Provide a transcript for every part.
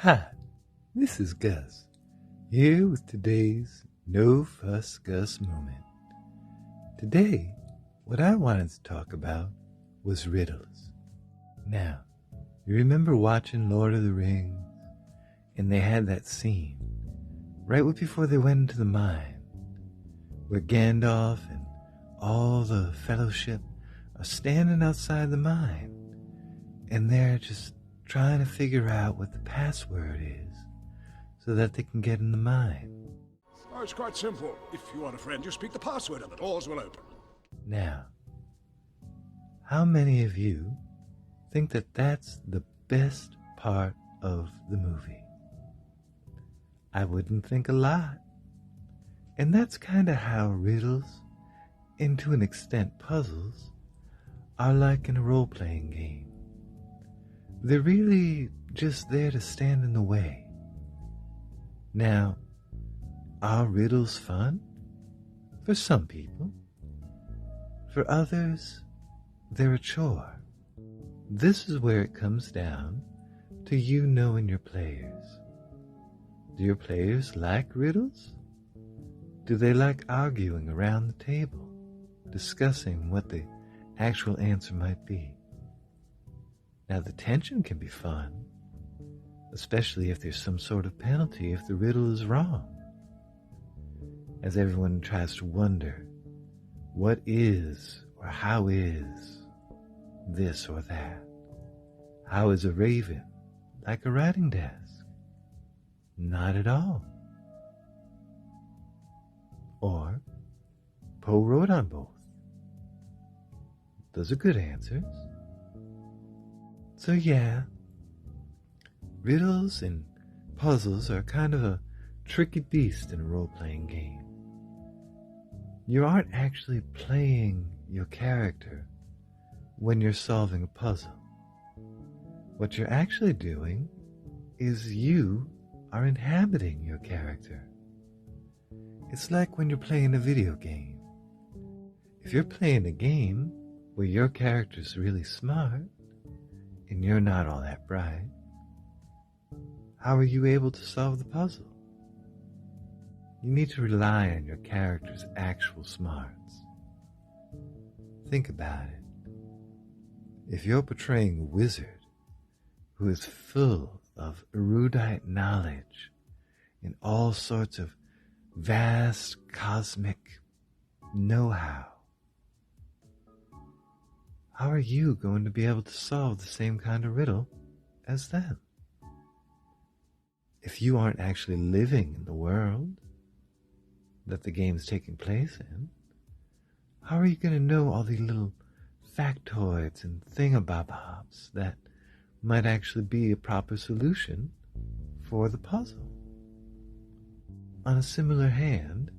Hi, this is Gus, here with today's No Fuss Gus moment. Today, what I wanted to talk about was riddles. Now, you remember watching Lord of the Rings, and they had that scene, right before they went into the mine, where Gandalf and all the fellowship are standing outside the mine, and they're just trying to figure out what the password is so that they can get in the mine. Oh, it's quite simple. If you want a friend, you speak the password and the doors will open. Now, how many of you think that that's the best part of the movie? I wouldn't think a lot. And that's kind of how riddles, and to an extent puzzles, are like in a role-playing game. They're really just there to stand in the way. Now, are riddles fun? For some people. For others, they're a chore. This is where it comes down to you knowing your players. Do your players like riddles? Do they like arguing around the table, discussing what the actual answer might be? Now, the tension can be fun, especially if there's some sort of penalty if the riddle is wrong, as everyone tries to wonder, what is or how is this or that? How is a raven like a writing desk? Not at all. Or, Poe wrote on both. Those are good answers. So yeah, riddles and puzzles are kind of a tricky beast in a role-playing game. You aren't actually playing your character when you're solving a puzzle. What you're actually doing is you are inhabiting your character. It's like when you're playing a video game. If you're playing a game where your character's really smart and you're not all that bright, how are you able to solve the puzzle? You need to rely on your character's actual smarts. Think about it. If you're portraying a wizard who is full of erudite knowledge and all sorts of vast cosmic know-how, how are you going to be able to solve the same kind of riddle as them? If you aren't actually living in the world that the game is taking place in, how are you going to know all the little factoids and thingamabobs that might actually be a proper solution for the puzzle? On a similar hand,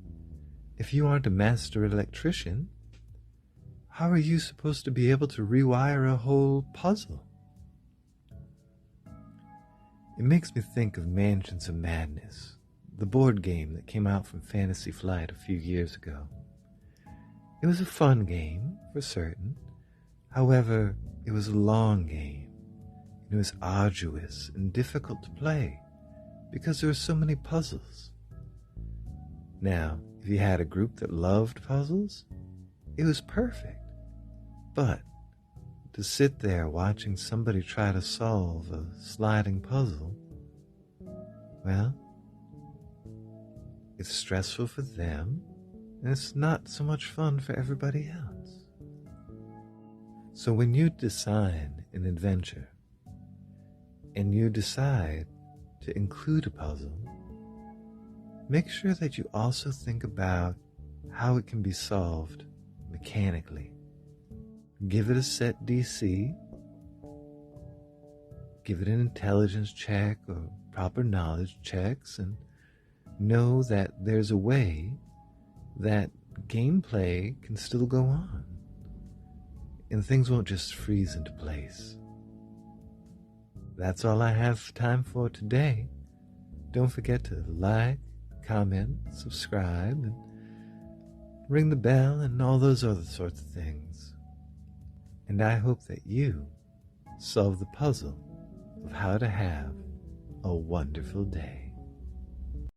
if you aren't a master electrician, how are you supposed to be able to rewire a whole puzzle? It makes me think of Mansions of Madness, the board game that came out from Fantasy Flight a few years ago. It was a fun game, for certain. However, it was a long game. It was arduous and difficult to play because there were so many puzzles. Now, if you had a group that loved puzzles, it was perfect. But to sit there watching somebody try to solve a sliding puzzle, well, it's stressful for them, and it's not so much fun for everybody else. So when you design an adventure, and you decide to include a puzzle, make sure that you also think about how it can be solved mechanically. Give it a set DC, give it an intelligence check or proper knowledge checks, and know that there's a way that gameplay can still go on, and things won't just freeze into place. That's all I have time for today. Don't forget to like, comment, subscribe, and ring the bell and all those other sorts of things. And I hope that you solve the puzzle of how to have a wonderful day.